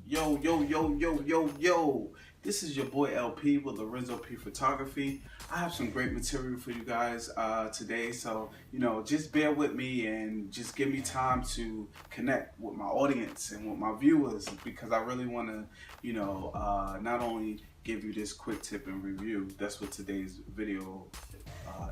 Yo, yo, yo, yo, yo, yo. This is your boy LP with Lorenzopphotography. I have some great material for you guys today. So, just bear with me and just give me time to connect with my audience and with my viewers because I really want to, not only give you this quick tip and review. That's what today's video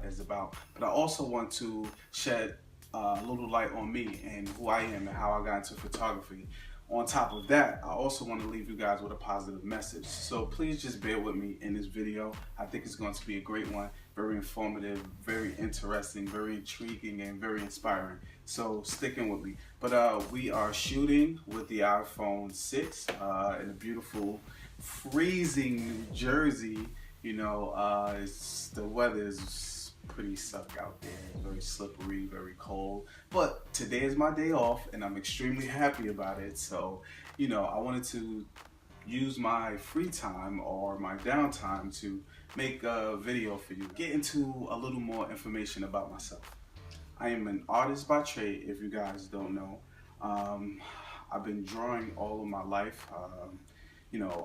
is about. But I also want to shed a little light on me and who I am and how I got into photography. On top of that, I also want to leave you guys with a positive message. So please just bear with me in this video. I think it's going to be a great one, very informative, very interesting, very intriguing, and very inspiring. So sticking with me. But we are shooting with the iPhone 6 in a beautiful, freezing New Jersey. The weather is pretty suck out there. It's very slippery, very cold. But today is my day off and I'm extremely happy about it. So, I wanted to use my free time or my downtime to make a video for you. Get into a little more information about myself. I am an artist by trade, if you guys don't know. I've been drawing all of my life.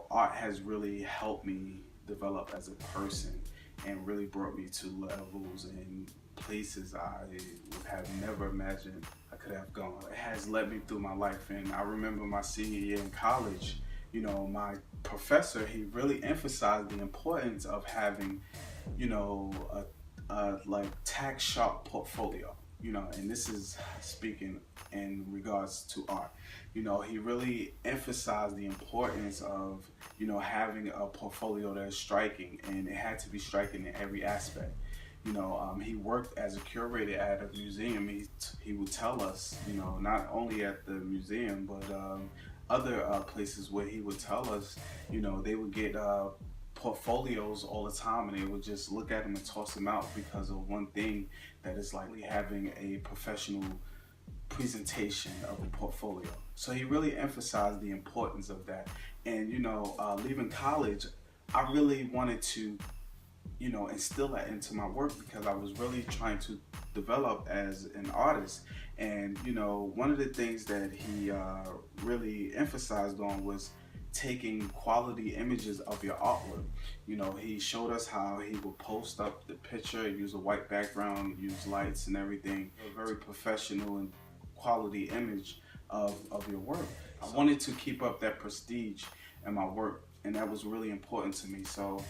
Art has really helped me develop as a person and really brought me to levels and places I would have never imagined I could have gone. It has led me through my life, and I remember my senior year in college, my professor, he really emphasized the importance of having, a like tax sharp portfolio, and this is speaking in regards to art. He really emphasized the importance of, having a portfolio that's striking, and it had to be striking in every aspect. He worked as a curator at a museum. He would tell us, not only at the museum, but other places where he would tell us, they would get portfolios all the time and they would just look at them and toss them out because of one thing, that is likely having a professional presentation of a portfolio. So he really emphasized the importance of that. And leaving college, I really wanted to instill that into my work because I was really trying to develop as an artist. And one of the things that he really emphasized on was taking quality images of your artwork. He showed us how he would post up the picture, use a white background, use lights and everything, a very professional and quality image of your work. I wanted to keep up that prestige in my work, and that was really important to me. So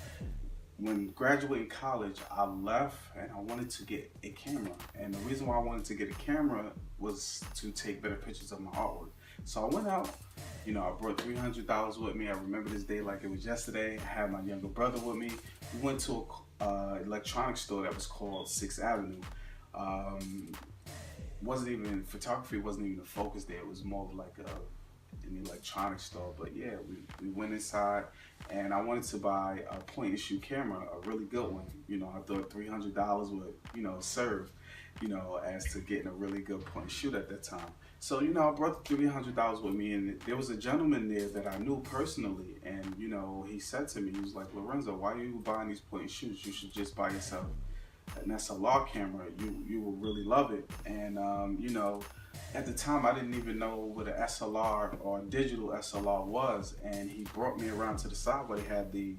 when graduating college, I left and I wanted to get a camera. And the reason why I wanted to get a camera was to take better pictures of my artwork. So I went out, I brought $300 with me. I remember this day like it was yesterday. I had my younger brother with me. We went to a electronics store that was called 6th Avenue. Photography wasn't even the focus there. It was more of like an electronics store. But yeah, we went inside and I wanted to buy a point and shoot camera, a really good one. I thought $300 would, serve, as to getting a really good point and shoot at that time. So, I brought the $300 with me, and there was a gentleman there that I knew personally, and, he said to me, he was like, "Lorenzo, why are you buying these point and shoots? You should just buy yourself an SLR camera. You will really love it." And, at the time, I didn't even know what an SLR or digital SLR was, and he brought me around to the side where they had the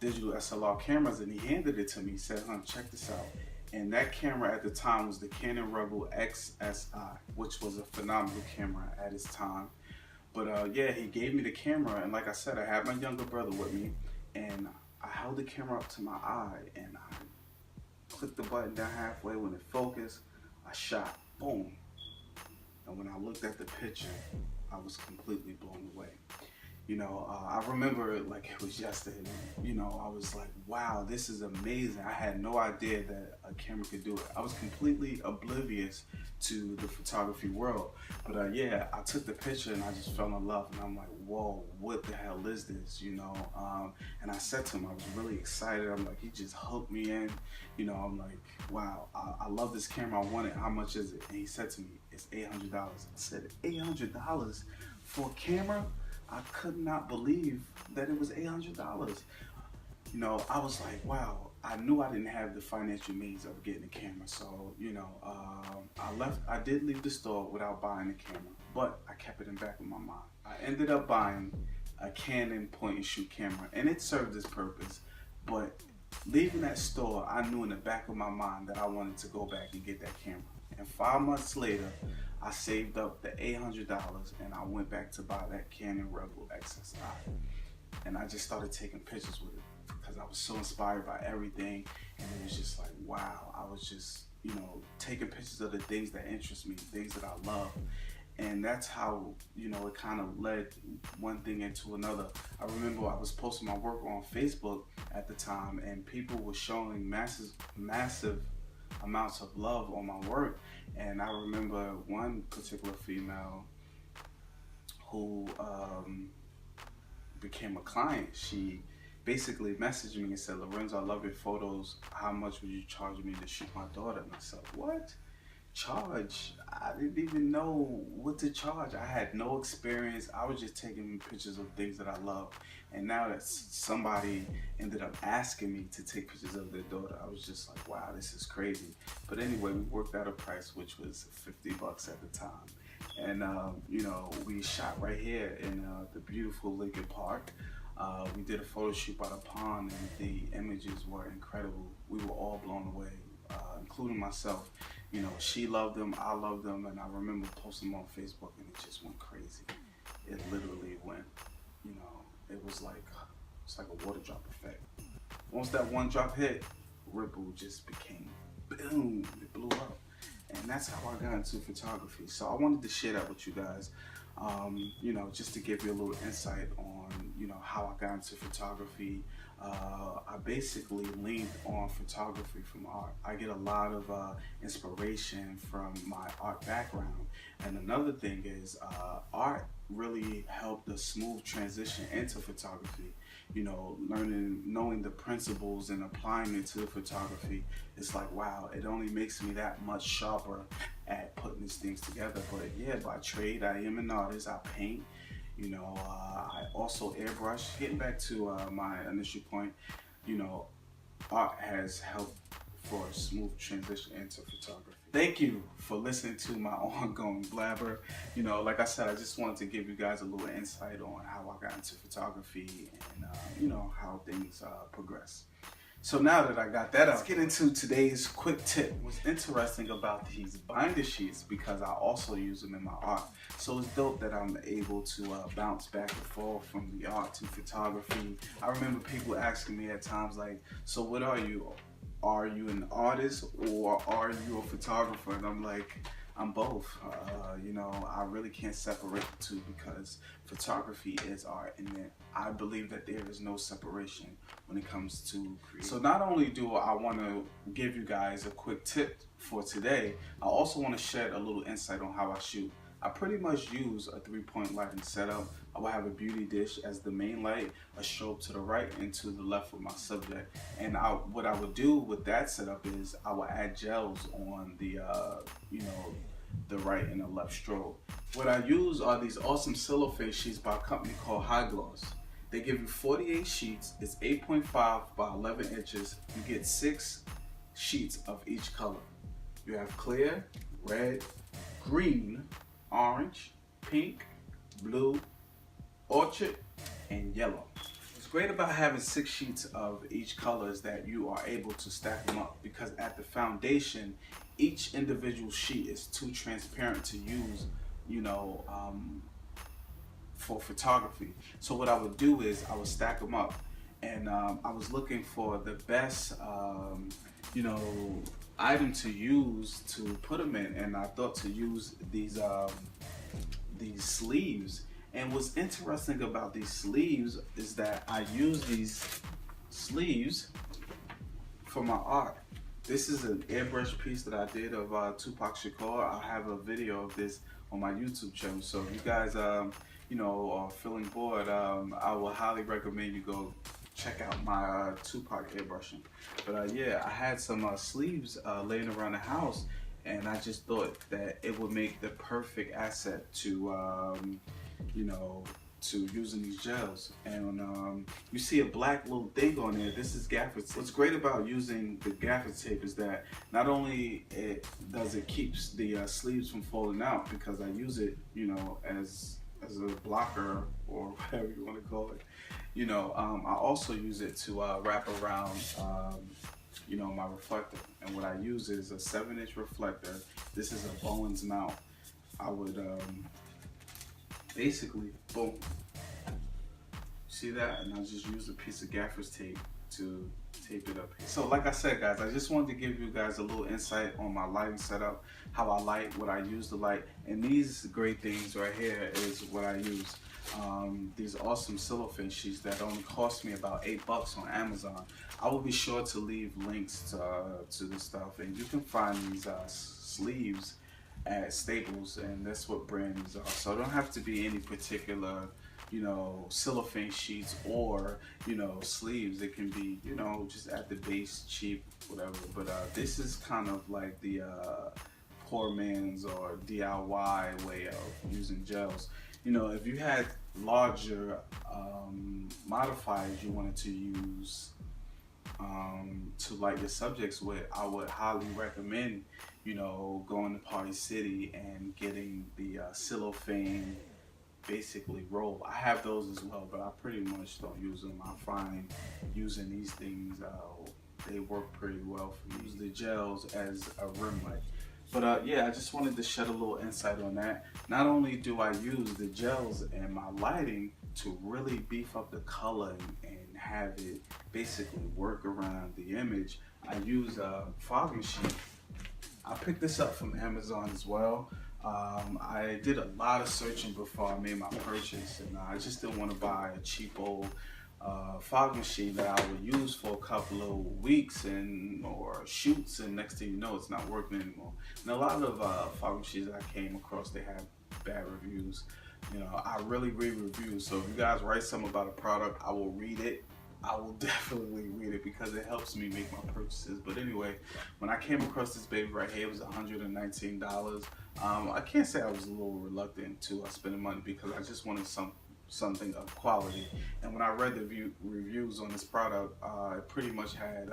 digital SLR cameras, and he handed it to me. He said, "Huh, check this out." And that camera at the time was the Canon Rebel XSI, which was a phenomenal camera at its time. But yeah, he gave me the camera, and like I said, I had my younger brother with me, and I held the camera up to my eye, and I clicked the button down halfway. When it focused, I shot, boom. And when I looked at the picture, I was completely blown away. I remember it like it was yesterday. I was like, wow, this is amazing. I had no idea that a camera could do it. I was completely oblivious to the photography world. But yeah, I took the picture and I just fell in love. And I'm like, whoa, what the hell is this? And I said to him, I was really excited. I'm like, he just hooked me in. I'm like, wow, I love this camera. I want it. How much is it? And he said to me, it's $800. I said, $800 for a camera? I could not believe that it was $800. I was like, wow, I knew I didn't have the financial means of getting a camera, so you know, I did leave the store without buying the camera, but I kept it in the back of my mind. I ended up buying a Canon point and shoot camera, and it served its purpose. But leaving that store, I knew in the back of my mind that I wanted to go back and get that camera. And 5 months later, I saved up the $800 and I went back to buy that Canon Rebel XSI. And I just started taking pictures with it because I was so inspired by everything, and it was just like, wow. I was just, you know, taking pictures of the things that interest me, things that I love. And that's how, you know, it kind of led one thing into another. I remember I was posting my work on Facebook at the time, and people were showing massive amounts of love on my work. And I remember one particular female who became a client. She basically messaged me and said, "Lorenzo, I love your photos. How much would you charge me to shoot my daughter?" And I said, "What? Charge? I didn't even know what to charge. I had no experience. I was just taking pictures of things that I love." And now that somebody ended up asking me to take pictures of their daughter, I was just like, wow, this is crazy. But anyway, we worked out a price which was $50 at the time. And you know, we shot right here in the beautiful Lincoln Park. We did a photo shoot by the pond, and the images were incredible. We were all blown away, including myself. You know, she loved them, I loved them, and I remember posting them on Facebook, and it just went crazy. It literally went, you know, it was like, it's like a water drop effect. Once that one drop hit, ripple just became boom, it blew up. And that's how I got into photography. So I wanted to share that with you guys, you know, just to give you a little insight on, you know, how I got into photography. I basically leaned on photography from art. I get a lot of inspiration from my art background. And another thing is art really helped the smooth transition into photography. You know, knowing the principles and applying it to the photography, it's like, wow, it only makes me that much sharper at putting these things together. But yeah, by trade, I am an artist. I paint. You know, I also airbrush. Getting back to my initial point, you know, art has helped for a smooth transition into photography. Thank you for listening to my ongoing blabber. You know, like I said, I just wanted to give you guys a little insight on how I got into photography and, you know, how things progress. So now that I got that out, let's get into today's quick tip. What's interesting about these binder sheets, because I also use them in my art. So it's dope that I'm able to bounce back and forth from the art to photography. I remember people asking me at times like, so what are you? Are you an artist or are you a photographer? And I'm like, I'm both. You know, I really can't separate the two because photography is art, and I believe that there is no separation when it comes to creating. So not only do I want to give you guys a quick tip for today, I also want to shed a little insight on how I shoot. I pretty much use a 3-point lighting setup. I will have a beauty dish as the main light, a strobe to the right and to the left of my subject. And what I would do with that setup is I will add gels on the, you know, the right and the left strobe. What I use are these awesome cellophane sheets by a company called Hygloss. They give you 48 sheets. It's 8.5 by 11 inches. You get 6 sheets of each color. You have clear, red, green, orange, pink, blue, orchid, and yellow. What's great about having 6 sheets of each color is that you are able to stack them up, because at the foundation, each individual sheet is too transparent to use, you know, for photography. So what I would do is I would stack them up, and I was looking for the best, you know, item to use to put them in, and I thought to use these sleeves. And what's interesting about these sleeves is that I use these sleeves for my art. This is an airbrush piece that I did of Tupac Shakur. I have a video of this on my YouTube channel. So if you guys, you know, are feeling bored, I will highly recommend you go check out my Tupac airbrushing. But yeah, I had some sleeves laying around the house, and I just thought that it would make the perfect asset to, you know, to using these gels. And you see a black little thing on there. This is gaffer tape. What's great about using the gaffer tape is that not only it keeps the sleeves from falling out, because I use it, you know, as a blocker or whatever you want to call it. You know, I also use it to wrap around, you know, my reflector. And what I use is a 7-inch reflector. This is a Bowens mount. I would basically, boom, see that? And I just use a piece of gaffer's tape to tape it up here. So like I said, guys, I just wanted to give you guys a little insight on my lighting setup, how I light, what I use to light, and these great things right here is what I use. These awesome cellophane sheets that only cost me about $8 on Amazon. I will be sure to leave links to this stuff, and you can find these sleeves at Staples, and that's what brand these are. So it don't have to be any particular, you know, cellophane sheets or, you know, sleeves. It can be, you know, just at the base, cheap, whatever. But this is kind of like the poor man's or DIY way of using gels. You know, if you had larger modifiers you wanted to use to light your subjects with, I would highly recommend, you know, going to Party City and getting the cellophane basically roll. I have those as well, but I pretty much don't use them. I find using these things, they work pretty well for me. Use the gels as a rim light. But yeah, I just wanted to shed a little insight on that. Not only do I use the gels in my lighting to really beef up the color and have it basically work around the image, I use a fog machine. I picked this up from Amazon as well. I did a lot of searching before I made my purchase, and I just didn't want to buy a cheap old fog machine that I would use for a couple of weeks or shoots, and next thing you know, it's not working anymore. And a lot of fog machines that I came across, they have bad reviews. You know, I really read reviews, so if you guys write something about a product, I will read it. I will definitely read it because it helps me make my purchases. But anyway, when I came across this baby right here, it was $119. I can't say I was a little reluctant to spending money because I just wanted something of quality. And when I read the reviews on this product, it pretty much had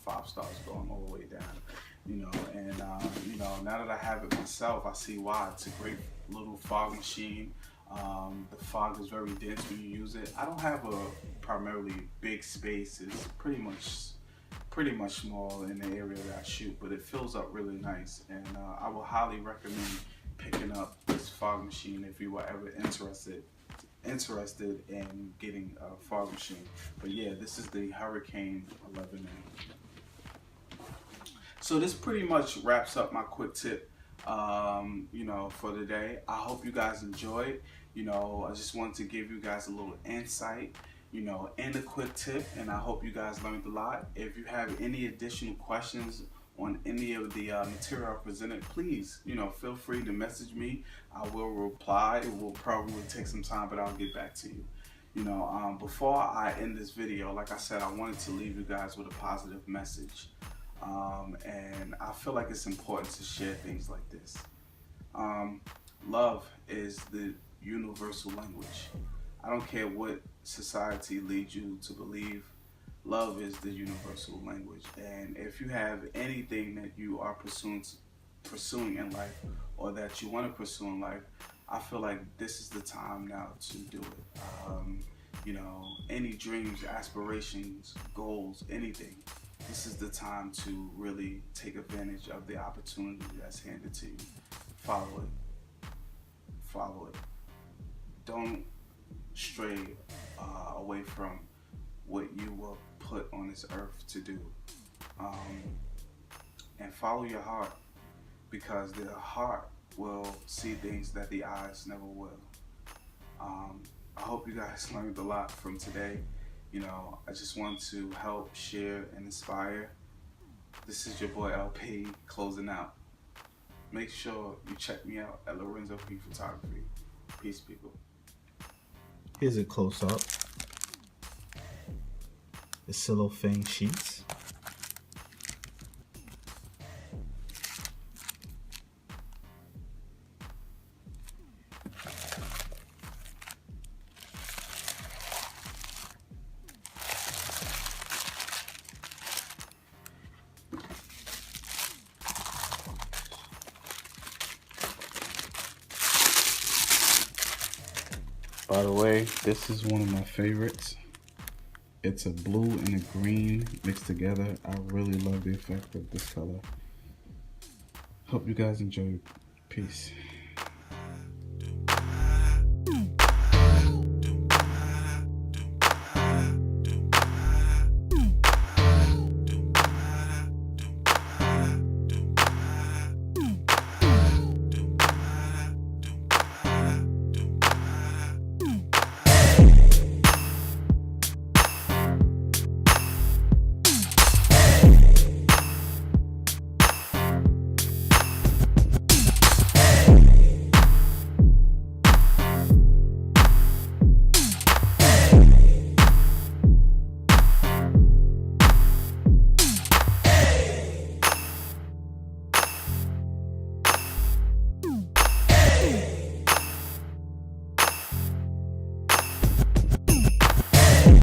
5 stars going all the way down. You know, and you know, now that I have it myself, I see why. It's a great little fog machine. The fog is very dense when you use it. I don't have a primarily big space. It's pretty much small in the area that I shoot, but it fills up really nice. And I will highly recommend picking up this fog machine if you were ever interested in getting a fog machine. But yeah, this is the Hurricane 11A. So this pretty much wraps up my quick tip, you know, for today. I hope you guys enjoyed. You know, I just wanted to give you guys a little insight, you know, and a quick tip, and I hope you guys learned a lot. If you have any additional questions on any of the material I presented, please, you know, feel free to message me. I will reply. It will probably take some time, but I'll get back to you. You know, before I end this video, like I said, I wanted to leave you guys with a positive message. And I feel like it's important to share things like this. Love is the universal language. I don't care what society leads you to believe, love is the universal language. And if you have anything that you are pursuing in life, or that you want to pursue in life, I feel like this is the time now to do it. You know, any dreams, aspirations, goals, anything, this is the time to really take advantage of the opportunity that's handed to you. Follow it. Follow it. Don't stray away from what you were put on this earth to do. And follow your heart, because the heart will see things that the eyes never will. I hope you guys learned a lot from today. You know, I just want to help, share, and inspire. This is your boy LP closing out. Make sure you check me out at Lorenzopphotography. Peace, people. Here's a close-up. The cellophane sheets. By the way, this is one of my favorites. It's a blue and a green mixed together. I really love the effect of this color. Hope you guys enjoyed. Peace.